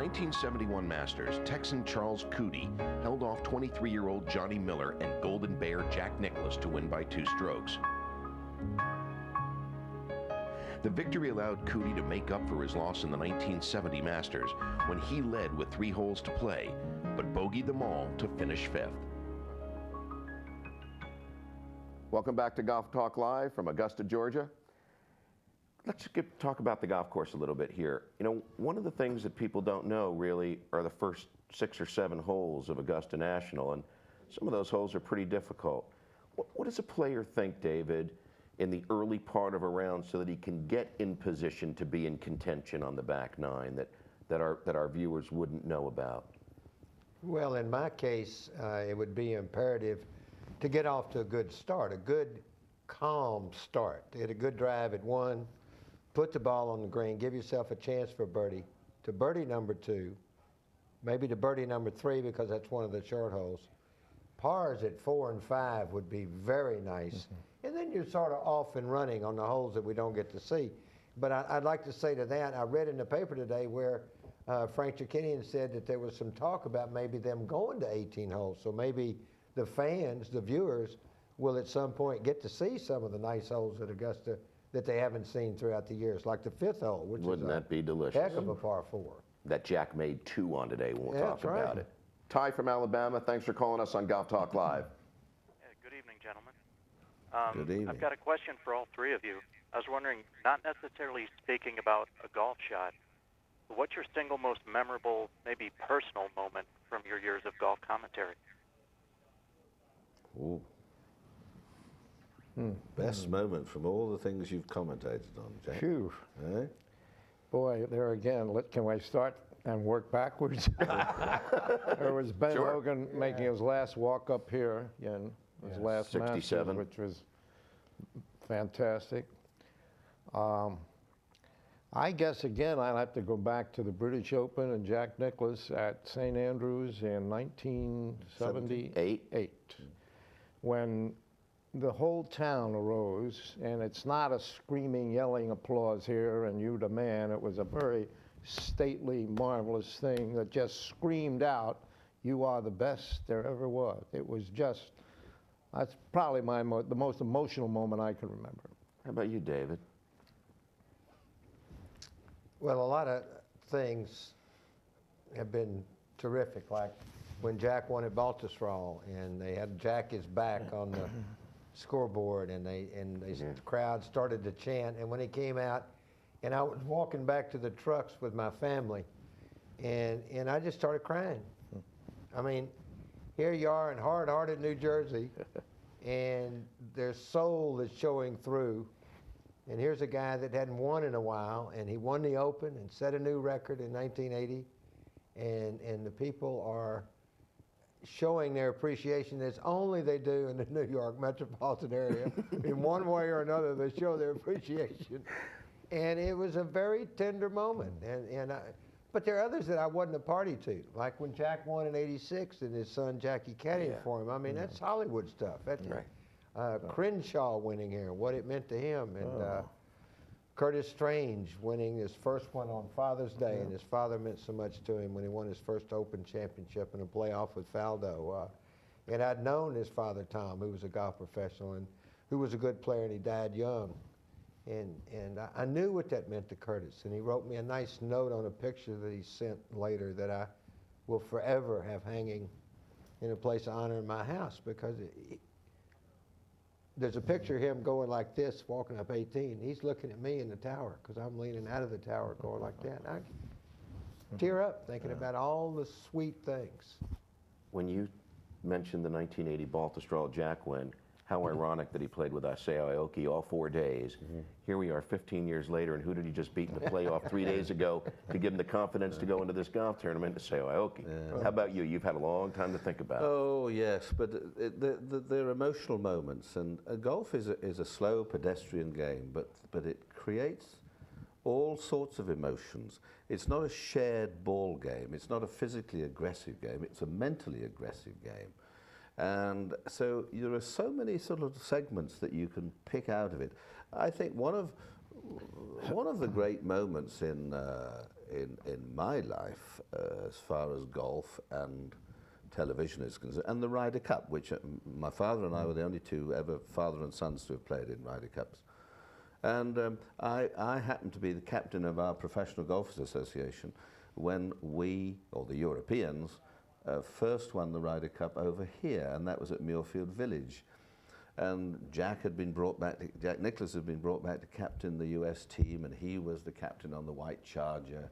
1971 Masters, Texan Charles Coody held off 23-year-old Johnny Miller and Golden Bear Jack Nicklaus to win by 2 strokes. The victory allowed Coody to make up for his loss in the 1970 Masters when he led with 3 holes to play, but bogeyed them all to finish 5th. Welcome back to Golf Talk Live from Augusta, Georgia. Let's talk about the golf course a little bit here. You know, one of the things that people don't know really are the first 6 or 7 holes of Augusta National, and some of those holes are pretty difficult. What does a player think, David, in the early part of a round so that he can get in position to be in contention on the back 9 that our viewers wouldn't know about? Well, in my case, it would be imperative to get off to a good start, a good, calm start. Hit a good drive at 1, put the ball on the green, give yourself a chance for birdie, to birdie number 2, maybe to birdie number 3 because that's one of the short holes. Pars at 4 and 5 would be very nice. And then you're sort of off and running on the holes that we don't get to see. But I'd like to say to that, I read in the paper today where Frank Chirkinian said that there was some talk about maybe them going to 18 holes. So maybe the fans, the viewers, will at some point get to see some of the nice holes at Augusta that they haven't seen throughout the years, like the 5th hole, which Wouldn't that be delicious? Heck of a par 4. That Jack made 2 on today. We'll talk that's about right. it. Ty from Alabama, thanks for calling us on Golf Talk Live. Yeah, good evening, gentlemen. Good evening. I've got a question for all 3 of you. I was wondering, not necessarily speaking about a golf shot, but what's your single most memorable, maybe personal moment from your years of golf commentary? Ooh. Best moment from all the things you've commentated on, Jack. Phew. Eh? Boy, there again, can I start and work backwards? There was Ben Sure. Logan making his last walk up here, again, his last 67. Masters, which was fantastic. I guess, again, I'll have to go back to the British Open and Jack Nicklaus at St. Andrews in 1978, when the whole town arose, and it's not a screaming, yelling applause here and you the man. It was a very stately, marvelous thing that just screamed out, "You are the best there ever was." It was just, that's probably the most emotional moment I can remember. How about you, David? Well, a lot of things have been terrific, like when Jack won at Baltusrol, and they had Jack is back on the scoreboard, and the crowd started to chant. And when he came out, and I was walking back to the trucks with my family, and I just started crying. I mean, here you are in hard-hearted New Jersey, and their soul is showing through. And here's a guy that hadn't won in a while, and he won the Open and set a new record in 1980, and the people are showing their appreciation as only they do in the New York metropolitan area. In one way or another, they show their appreciation. And it was a very tender moment. But there are others that I wasn't a party to, like when Jack won in '86 and his son Jackie caddied for him. I mean, that's Hollywood stuff. That's Right. Crenshaw winning here, what it meant to him, and Curtis Strange winning his first one on Father's Day, and his father meant so much to him when he won his first Open championship in a playoff with Faldo. And I'd known his father, Tom, who was a golf professional and who was a good player, and he died young. And I knew what that meant to Curtis, and he wrote me a nice note on a picture that he sent later that I will forever have hanging in a place of honor in my house, because there's a picture of him going like this, walking up 18. He's looking at me in the tower because I'm leaning out of the tower going like that. And I tear up thinking about all the sweet things. When you mentioned the 1980 Baltusrol Jack win, how ironic that he played with Isaiah Aoki all 4 days. Here we are 15 years later, and who did he just beat in the playoff 3 days ago to give him the confidence to go into this golf tournament? Isaiah Aoki. How about you? You've had a long time to think about it. Oh, yes, but they're emotional moments, and golf is a slow pedestrian game, but it creates all sorts of emotions. It's not a shared ball game. It's not a physically aggressive game. It's a mentally aggressive game. And so there are so many sort of segments that you can pick out of it. I think one one of the great moments in my life, as far as golf and television is concerned, and the Ryder Cup, which my father and I were the only two ever father and sons to have played in Ryder Cups. And I happened to be the captain of our Professional Golfers Association when we, or the Europeans, first won the Ryder Cup over here, and that was at Muirfield Village. And Jack Nicklaus had been brought back to captain the US team, and he was the captain on the White Charger.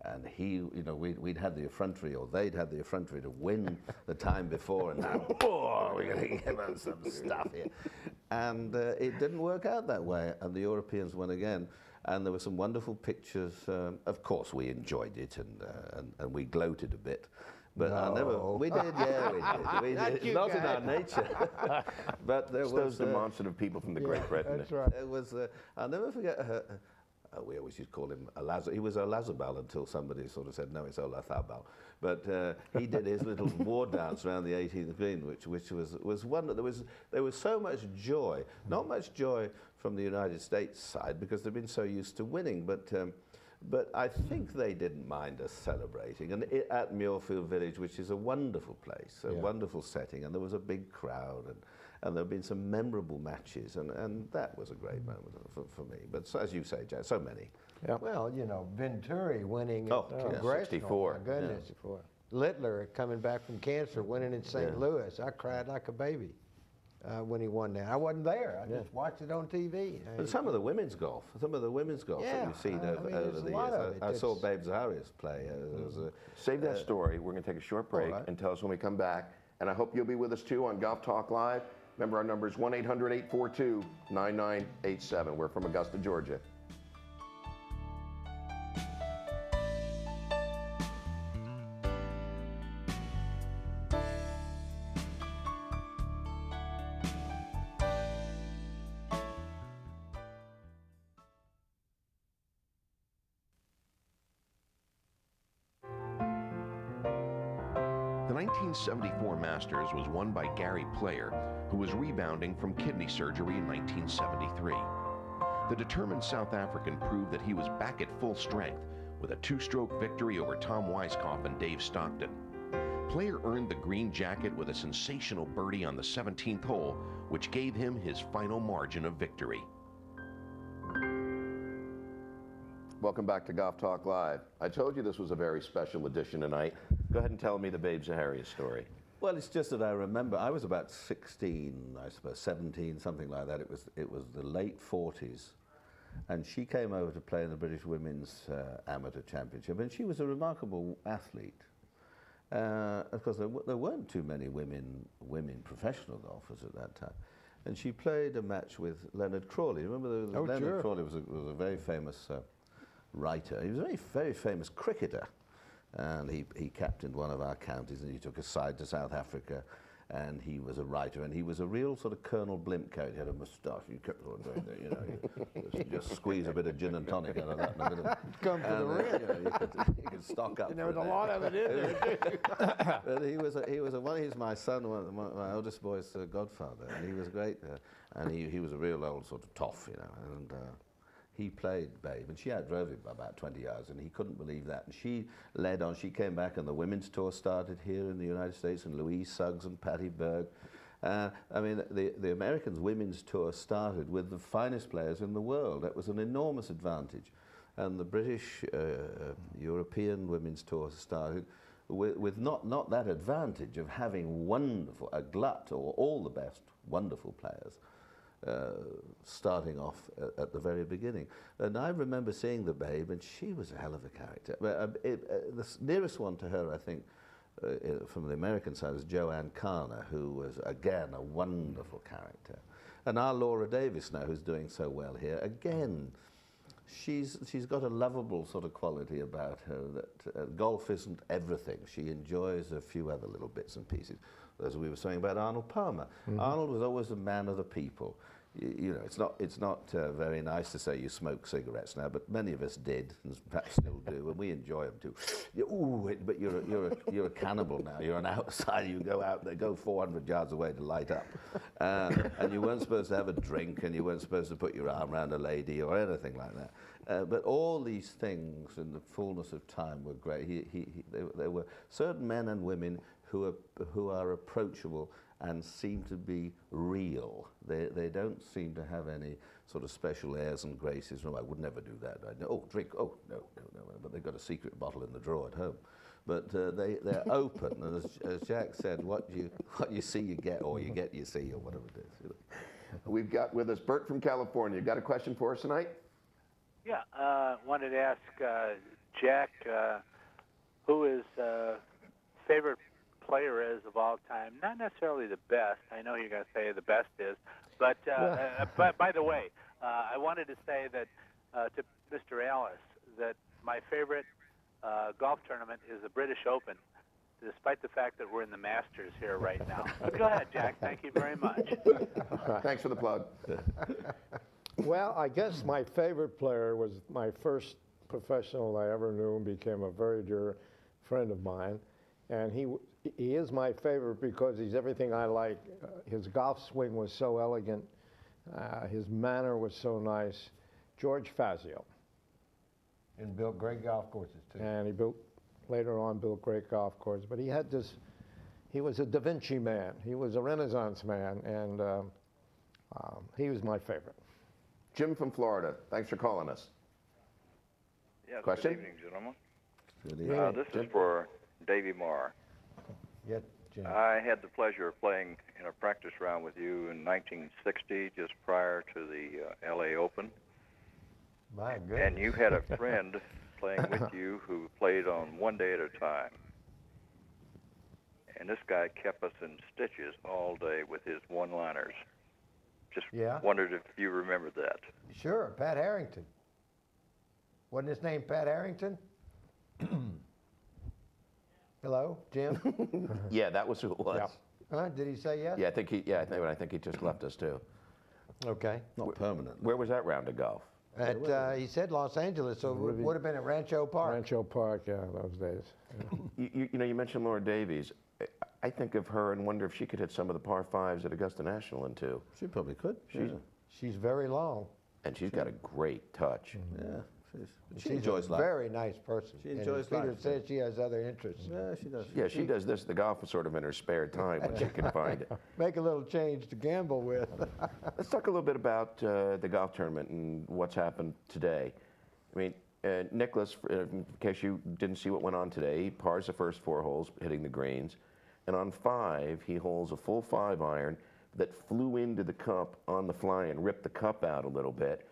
And he, we'd had the effrontery, or they'd had the effrontery to win the time before, and now, oh, we're going to give them some stuff here. And it didn't work out that way, and the Europeans won again. And there were some wonderful pictures. Of course, we enjoyed it, and we gloated a bit. But we did, yeah, we did. It's not in our nature. But there It's was those demonstrative people from the Great Britain. That's right. It was, I'll never forget we always used to call him he was Olazabal until somebody sort of said, no, it's Olathabal. But he did his little war dance around the 18th green, which was one. There was so much joy, not much joy from the United States side because they've been so used to winning, but I think they didn't mind us celebrating. And at Muirfield Village, which is a wonderful place, a wonderful setting, and there was a big crowd, and there have been some memorable matches, and that was a great moment for me. But so, as you say, Jack, so many. Yeah. Well, Venturi winning Oh, at yeah, Congressional. 64. My goodness. 64. Littler coming back from cancer, winning in St. Yeah. Louis. I cried like a baby when he won that. I wasn't there. I just watched it on TV. But some of the women's golf that you've seen over the years. I saw Babe Zaharias play. Save that story. We're going to take a short break and tell us when we come back. And I hope you'll be with us too on Golf Talk Live. Remember, our number is 1-800-842-9987. We're from Augusta, Georgia. The 1974 Masters was won by Gary Player, who was rebounding from kidney surgery in 1973. The determined South African proved that he was back at full strength with a two-stroke victory over Tom Weiskopf and Dave Stockton. Player earned the green jacket with a sensational birdie on the 17th hole, which gave him his final margin of victory. Welcome back to Golf Talk Live. I told you this was a very special edition tonight. Go ahead and tell me the Babe Zaharias story. Well, it's just that I remember I was about 16, I suppose 17, something like that. It was the late 40s, and she came over to play in the British Women's Amateur Championship, and she was a remarkable athlete. Of course, there weren't too many women professional golfers at that time, and she played a match with Leonard Crawley. Remember, Leonard Crawley was a very famous writer. He was a very, very famous cricketer. And he captained one of our counties, and he took us side to South Africa, and he was a writer, and he was a real sort of Colonel Blimp character. He had a moustache. You kept on doing that, you just squeeze a bit of gin and tonic out of that in a minute. Come for the rim. You could stock up. There was a lot of it in there. But he's my son, my oldest boy's godfather, and he was great. And he was a real old sort of toff, and he played Babe, and she outdrove him by about 20 yards, and he couldn't believe that. And she led on. She came back, and the women's tour started here in the United States, and Louise Suggs and Patty Berg. I mean, the Americans' women's tour started with the finest players in the world. That was an enormous advantage. And the British European women's tour started with not that advantage of having a glut or all the best wonderful players. Starting off at the very beginning. And I remember seeing the Babe, and she was a hell of a character. The nearest one to her, I think, from the American side, was Joanne Carner, who was, again, a wonderful character. And our Laura Davis now, who's doing so well here, again, she's got a lovable sort of quality about her that golf isn't everything. She enjoys a few other little bits and pieces. As we were saying about Arnold Palmer. Arnold was always a man of the people. you know, it's not very nice to say you smoke cigarettes now, but many of us did, and perhaps still do, and we enjoy them too. But you're a cannibal now. You're an outsider. You go out there, go 400 yards away to light up, and you weren't supposed to have a drink, and you weren't supposed to put your arm around a lady or anything like that. But all these things, in the fullness of time, were great. There were certain men and women who are approachable and seem to be real. They don't seem to have any sort of special airs and graces. No, I would never do that. Drink. Oh, no. But they've got a secret bottle in the drawer at home. But they're open, and as Jack said, what you see you get, or you get you see, or whatever it is. You know. We've got with us Bert from California. Got a question for us tonight? Yeah, wanted to ask Jack who his favorite player is of all time. Not necessarily the best. I know you're going to say the best is, but by the way, I wanted to say that to Mr. Allis that my favorite golf tournament is the British Open, despite the fact that we're in the Masters here right now. Go ahead, Jack. Thank you very much. Thanks for the plug. Well, I guess my favorite player was my first professional I ever knew and became a very dear friend of mine. And he is my favorite because he's everything I like. His golf swing was so elegant. His manner was so nice. George Fazio. And built great golf courses, too. And he later on built great golf courses. But he was a Da Vinci man. He was a Renaissance man. And he was my favorite. Jim from Florida, thanks for calling us. Yes, Question? good evening, gentlemen. Good evening. This is for Davy Marr. Yeah, Jim. I had the pleasure of playing in a practice round with you in 1960, just prior to the L.A. Open. My goodness. And you had a friend playing with you who played on one day at a time. And this guy kept us in stitches all day with his one-liners. Just wondered if you remembered that. Sure, Pat Harrington. Wasn't his name Pat Harrington? Hello, Jim? Yeah, that was who it was. Yeah. Huh? Did he say yes? Yeah, I think he just left us too. Okay. Not permanent. Where was that round of golf? He said Los Angeles, so it would have been at Rancho Park. Rancho Park, yeah, those days. You mentioned Laura Davies. I think of her and wonder if she could hit some of the par fives at Augusta National in two. She probably could. She's very long. And she's got a great touch. Yeah. She She's enjoys a life. very nice person. She And enjoys Peter life, says she has other interests. Yeah, she does. Yeah, she does this, the golf, sort of in her spare time when she can find it. Make a little change to gamble with. Let's talk a little bit about the golf tournament and what's happened today. I mean, Nicholas, in case you didn't see what went on today, he pars the first 4 holes, hitting the greens. And on 5, he holds a full 5-iron that flew into the cup on the fly and ripped the cup out a little bit.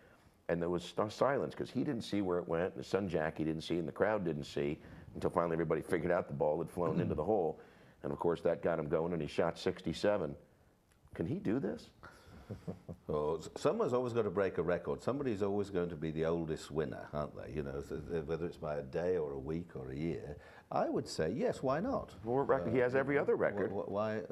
And there was silence because he didn't see where it went. The son Jackie didn't see, and the crowd didn't see until finally everybody figured out the ball had flown into the hole. And of course, that got him going, and he shot 67. Can he do this? Oh, someone's always got to break a record. Somebody's always going to be the oldest winner, aren't they? You know, whether it's by a day or a week or a year. I would say yes. Why not? He has every other record. Why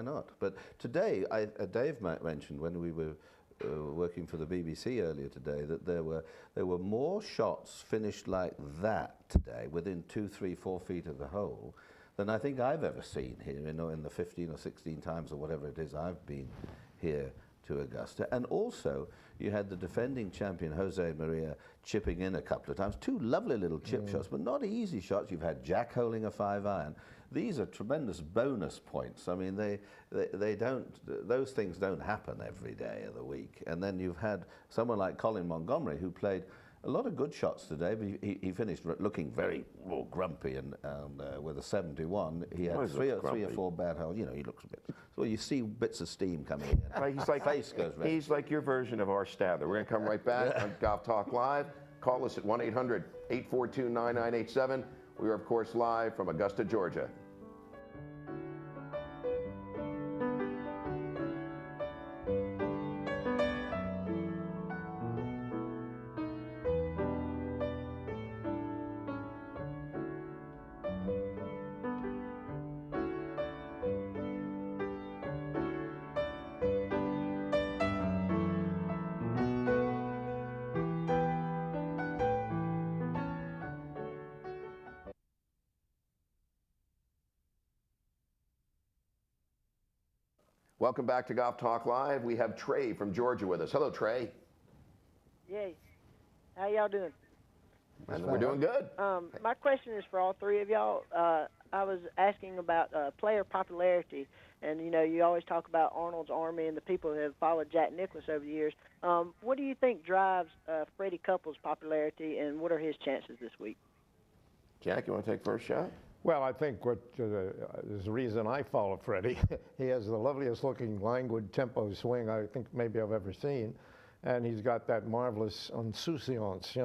not? But today, Dave mentioned when we were working for the BBC earlier today that there were more shots finished like that today, within 2, 3, 4 feet of the hole, than I think I've ever seen here. You know, in the 15 or 16 times or whatever it is I've been here to Augusta. And also, you had the defending champion, Jose Maria, chipping in a couple of times. 2 lovely little chip shots, but not easy shots. You've had Jack holding a 5-iron. These are tremendous bonus points. I mean, they don't, those things don't happen every day of the week. And then you've had someone like Colin Montgomery, who played a lot of good shots today, but he finished looking very grumpy, and with a 71, he had three or 4 bad holes. You know, he looks a bit. So you see bits of steam coming in. Right, Face goes red. He's like your version of our Stadler. We're going to come right back on Golf Talk Live. Call us at 1-800-842-9987. We are, of course, live from Augusta, Georgia. Welcome back to Golf Talk Live. We have Trey from Georgia with us. Hello, Trey. Yay. How y'all doing? We're doing good. My question is for all three of y'all. I was asking about player popularity, and you always talk about Arnold's Army and the people who have followed Jack Nicklaus over the years. What do you think drives Freddie Couples' popularity, and what are his chances this week? Jack, you want to take first shot? Well, I think what is the reason I follow Freddie. He has the loveliest looking languid tempo swing I think maybe I've ever seen. And he's got that marvelous insouciance,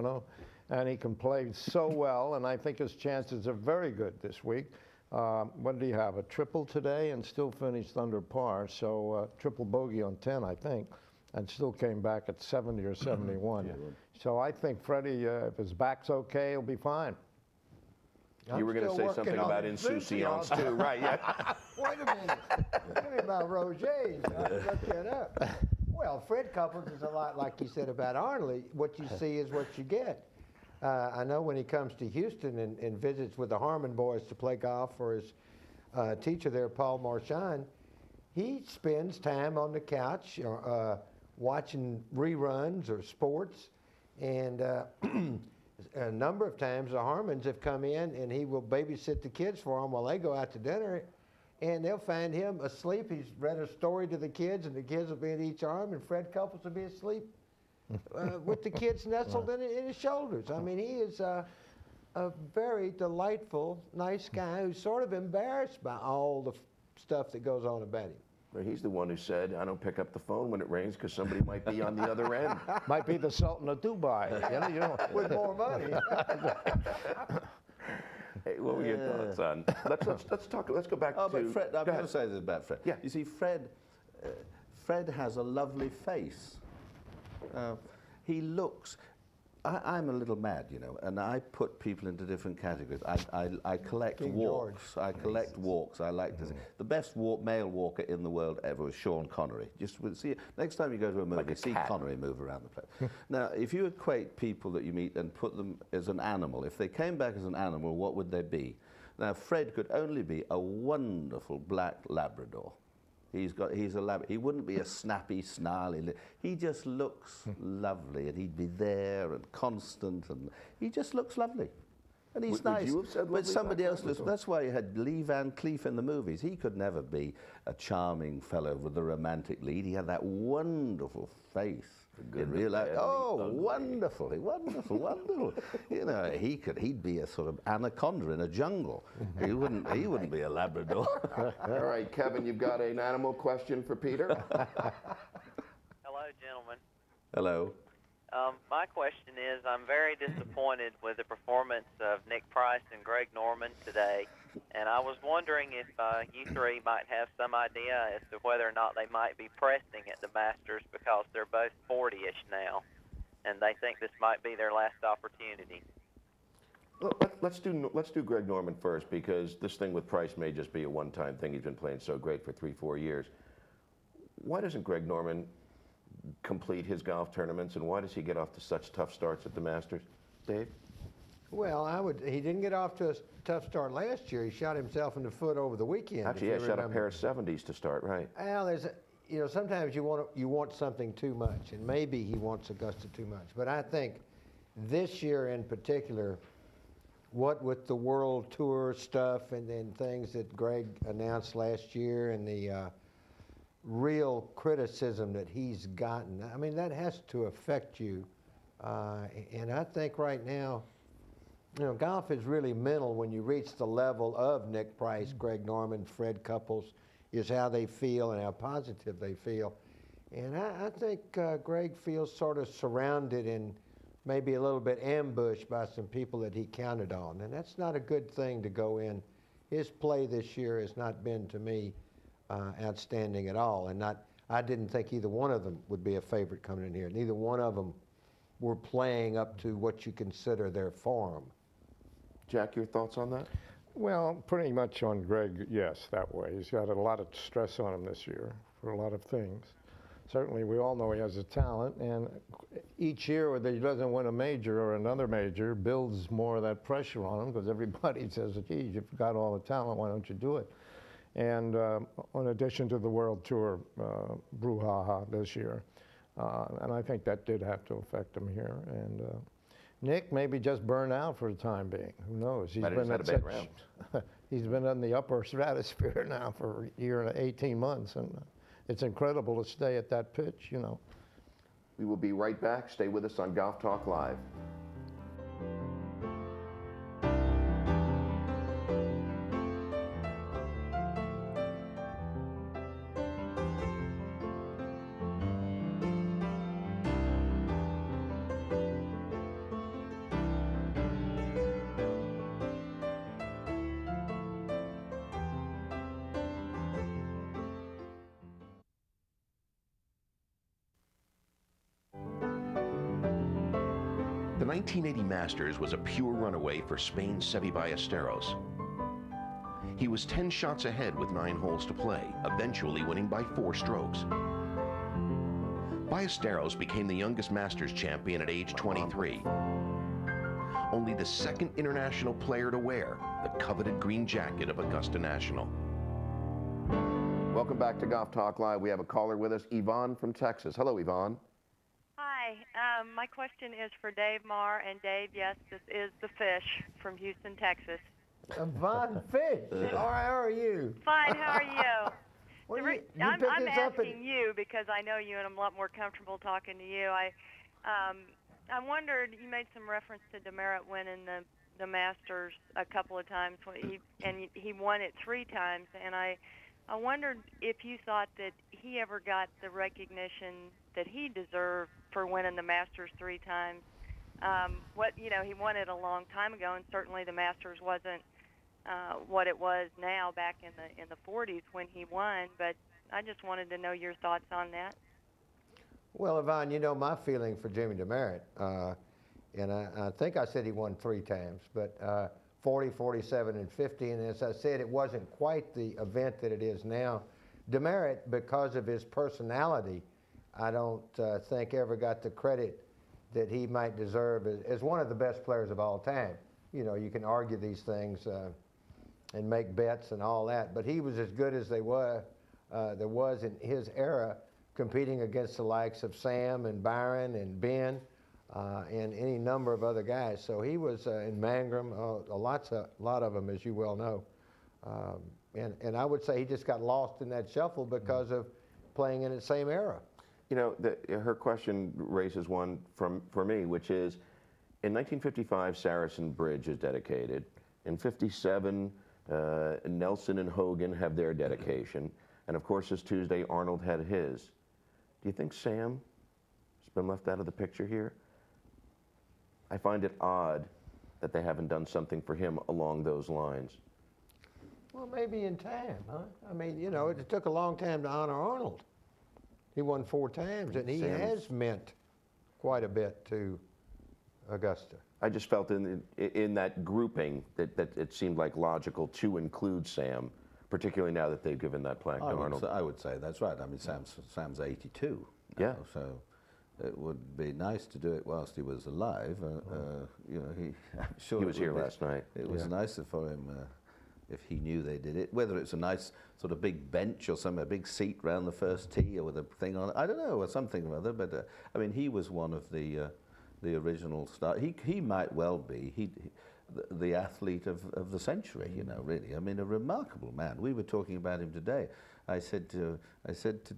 and he can play so well, and I think his chances are very good this week. What did he have, a triple today and still finished under par, so triple bogey on 10, I think, and still came back at 70 or 71. So I think Freddie, if his back's okay, he'll be fine. You were going to say something about insouciance too, right? Yeah. Wait a minute. Tell me about Roger's. I looked that up. Well, Fred Couples is a lot like you said about Arnold. What you see is what you get. I know when he comes to Houston and visits with the Harmon boys to play golf for his teacher there, Paul Marchand, he spends time on the couch watching reruns or sports. And a number of times the Harmons have come in and he will babysit the kids for them while they go out to dinner. And they'll find him asleep. He's read a story to the kids, and the kids will be in each arm, and Fred Couples will be asleep with the kids nestled in his shoulders. I mean, he is a very delightful, nice guy who's sort of embarrassed by all the stuff that goes on about him. Well, he's the one who said, I don't pick up the phone when it rains because somebody might be on the other end. Might be the Sultan of Dubai, With more money. Hey, what were your thoughts on? Let's talk. Let's go back to. But Fred, I'm going to say this about Fred. Yeah. You see, Fred has a lovely face. He looks. I'm a little mad, and I put people into different categories. I collect King walks. George. I collect walks. I like to see. The best male walker in the world ever was Sean Connery. Just see next time you go to a movie, see Connery move around the place. Now, if you equate people that you meet and put them as an animal, if they came back as an animal, what would they be? Now, Fred could only be a wonderful black Labrador. He's a lab. He wouldn't be a snappy, snarly. He just looks lovely, and he'd be there and constant, and he just looks lovely, and he's nice. Would you have said but somebody else. Labrador? That's why you had Lee Van Cleef in the movies. He could never be a charming fellow with the romantic lead. He had that wonderful face. In real life, wonderful, wonderful. He'd be a sort of anaconda in a jungle. He wouldn't be a Labrador. All right, Kevin, you've got an animal question for Peter. Hello, gentlemen. Hello. My question is, I'm very disappointed with the performance of Nick Price and Greg Norman today, and I was wondering if you three might have some idea as to whether or not they might be pressing at the Masters because they're both 40-ish now, and they think this might be their last opportunity. Let's do Greg Norman first, because this thing with Price may just be a one-time thing. He's been playing so great for 3-4 years. Why doesn't Greg Norman complete his golf tournaments, and why does he get off to such tough starts at the Masters? Dave? Well, he didn't get off to a tough start last year. He shot himself in the foot over the weekend. Actually, yeah, shot a pair of 70s to start, right? Well, sometimes you want something too much, and maybe he wants Augusta too much. But I think this year in particular, what with the World Tour stuff and then things that Greg announced last year and the real criticism that he's gotten, I mean, that has to affect you. And I think right now, golf is really mental when you reach the level of Nick Price, Greg Norman, Fred Couples, is how they feel and how positive they feel. And I think Greg feels sort of surrounded and maybe a little bit ambushed by some people that he counted on. And that's not a good thing to go in. His play this year has not been, to me, outstanding at all. And I didn't think either one of them would be a favorite coming in here. Neither one of them were playing up to what you consider their form. Jack, your thoughts on that? Well, pretty much on Greg, yes, that way. He's got a lot of stress on him this year for a lot of things. Certainly, we all know he has a talent, and each year whether he doesn't win a major or another major builds more of that pressure on him, because everybody says, geez, you've got all the talent, why don't you do it? and in addition to the World Tour brouhaha this year. And I think that did have to affect him here. And Nick maybe just burned out for the time being. Who knows? Might have just had a bad round. He's been in the upper stratosphere now for a year and 18 months, and it's incredible to stay at that pitch, you know. We will be right back. Stay with us on Golf Talk Live. The 1980 Masters was a pure runaway for Spain's Seve Ballesteros. He was 10 shots ahead with 9 holes to play, eventually winning by 4 strokes. Ballesteros became the youngest Masters champion at age 23. Only the second international player to wear the coveted green jacket of Augusta National. Welcome back to Golf Talk Live. We have a caller with us, Yvonne from Texas. Hello, Yvonne. Hi, my question is for Dave Marr. And Dave, yes, this is the fish from Houston, Texas. Von Fish, how are you? Fine, how are you? Well, I'm asking you because I know you and I'm a lot more comfortable talking to you. I wondered, you made some reference to Demerit winning the Masters a couple of times, and he won it 3 times, and I wondered if you thought that he ever got the recognition that he deserved for winning the Masters 3 times. He won it a long time ago, and certainly the Masters wasn't what it was now back in the 40s when he won. But I just wanted to know your thoughts on that. Well, Yvonne, you know my feeling for Jimmy Demerit, and I think I said he won 3 times, but 40, 47, and 50, and as I said, it wasn't quite the event that it is now. Demerit, because of his personality, I don't think ever got the credit that he might deserve as one of the best players of all time. You know, you can argue these things and make bets and all that, but he was as good as there was in his era, competing against the likes of Sam and Byron and Ben and any number of other guys. So he was in Mangrum, a lot of them, as you well know. And I would say he just got lost in that shuffle because of playing in the same era. You know, her question raises one for me, which is, in 1955, Saracen Bridge is dedicated. In 57, Nelson and Hogan have their dedication. And of course, this Tuesday, Arnold had his. Do you think Sam has been left out of the picture here? I find it odd that they haven't done something for him along those lines. Well, maybe in time, huh? I mean, you know, it took a long time to honor Arnold. He won 4 times, and he has meant quite a bit to Augusta. I just felt in that grouping that it seemed like logical to include Sam, particularly now that they've given that plaque to Arnold. I would say that's right. I mean, Sam's 82 now, yeah. So it would be nice to do it whilst he was alive. You know, I'm sure he was here last night. It was nicer for him if he knew they did it. Whether it's a nice sort of big bench or a big seat round the first tee or with a thing on it, I don't know, or something or other. But I mean, he was one of the original stars. He might well be the athlete of the century. You know, really. I mean, a remarkable man. We were talking about him today. I said to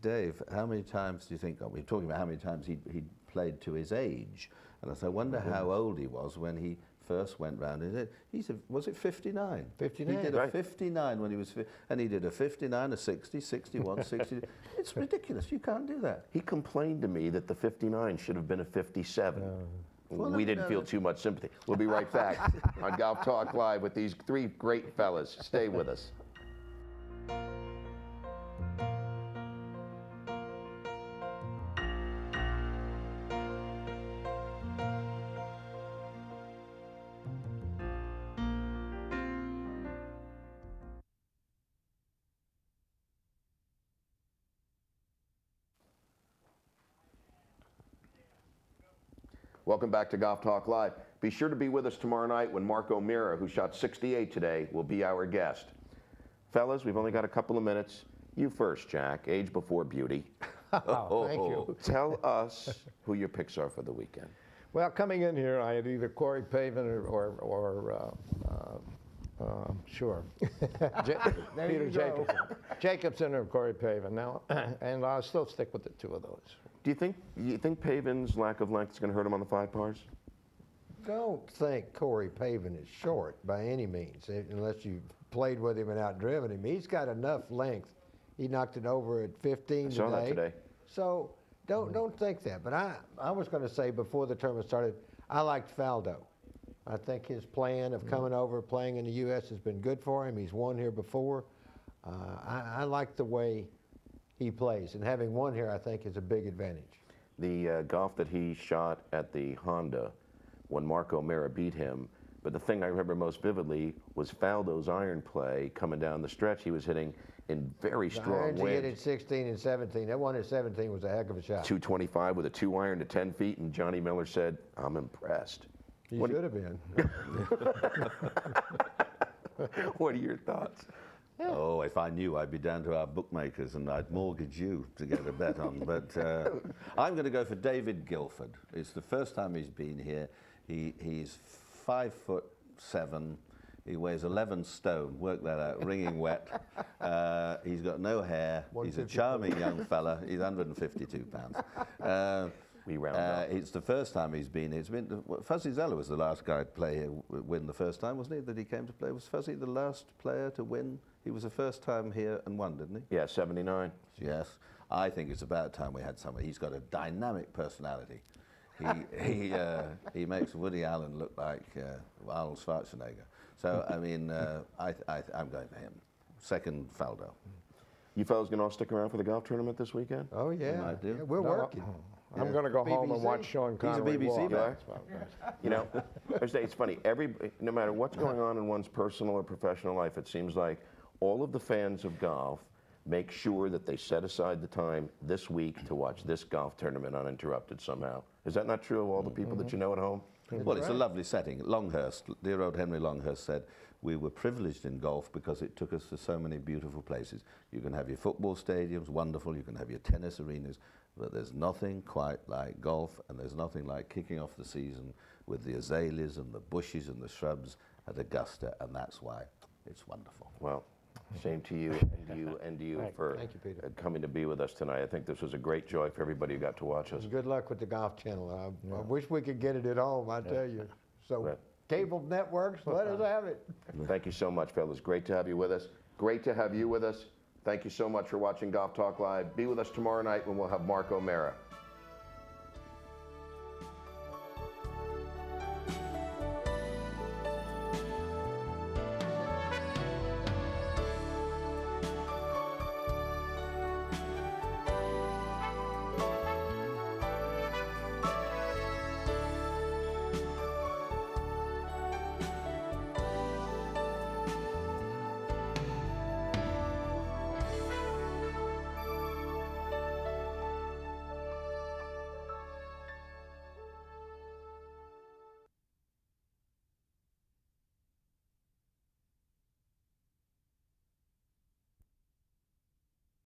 Dave, how many times do you think? We were talking about how many times he'd played to his age, and I said, I wonder how old he was when he first went round. He said, was it 59? 59. He did a 59 when he was, and he did a 59, a 60, 61, 60. It's ridiculous. You can't do that. He complained to me that the 59 should have been a 57. Well, we didn't feel too much sympathy. We'll be right back on Golf Talk Live with these 3 great fellas. Stay with us. Welcome back to Golf Talk Live. Be sure to be with us tomorrow night when Mark O'Meara, who shot 68 today, will be our guest. Fellas, we've only got a couple of minutes. You first, Jack. Age before beauty. Oh, thank you. Tell us who your picks are for the weekend. Well, coming in here, I had either Corey Pavin sure, Peter Jacobson. Jacobson or Corey Pavin now, and I'll still stick with the two of those. Do you think Pavin's lack of length is going to hurt him on the 5 pars? Don't think Corey Pavin is short by any means, unless you played with him and outdriven him. He's got enough length. He knocked it over at 15 I saw that today. So don't think that. But I was going to say before the tournament started, I liked Faldo. I think his plan of coming over, playing in the U.S. has been good for him. He's won here before. I like the way he plays, and having won here, I think, is a big advantage. The golf that he shot at the Honda when Mark O'Meara beat him, but the thing I remember most vividly was Faldo's iron play coming down the stretch. He was hitting in very strong irons he hit winds. at 16 and 17. That one at 17 was a heck of a shot. 225 with a 2-iron to 10 feet, and Johnny Miller said, "I'm impressed." He What- should have been. What are your thoughts? Oh, if I knew, I'd be down to our bookmakers and I'd mortgage you to get a bet on. But I'm going to go for David Guilford. It's the first time he's been here. He's 5'7". He weighs 11 stone. Work that out. Wringing wet. He's got no hair. He's a charming young fella. He's 152 pounds. We round up. It's the first time he's been here. Fuzzy Zeller was the last guy to play here, win the first time, wasn't he? That he came to play. Was Fuzzy the last player to win? He was the first time here and won, didn't he? Yeah, 79. Yes. I think it's about time we had somebody. He's got a dynamic personality. He makes Woody Allen look like Arnold Schwarzenegger. So I mean, I'm going for him. Second, Faldo. You fellas going to all stick around for the golf tournament this weekend? Oh, yeah. might do. Yeah, we're No, working. I'm going to go home and BBC. watch Sean Connery BBC walk. guy. You know, it's funny. No matter what's going on in one's personal or professional life, it seems like all of the fans of golf make sure that they set aside the time this week to watch this golf tournament uninterrupted somehow. Is that not true of all the people that you know at home? Well, it's a lovely setting. Longhurst, dear old Henry Longhurst said, we were privileged in golf because it took us to so many beautiful places. You can have your football stadiums, wonderful, you can have your tennis arenas, but there's nothing quite like golf, and there's nothing like kicking off the season with the azaleas and the bushes and the shrubs at Augusta, and that's why it's wonderful. Well, same to you and you for Thank you, Peter. coming to be with us tonight. I think this was a great joy for everybody who got to watch us. Good luck with the Golf Channel. I wish we could get it at home, I tell you. So, Right. cable networks, let us have it. Thank you so much, fellas. Great to have you with us. Great to have you with us. Thank you so much for watching Golf Talk Live. Be with us tomorrow night when we'll have Mark O'Meara.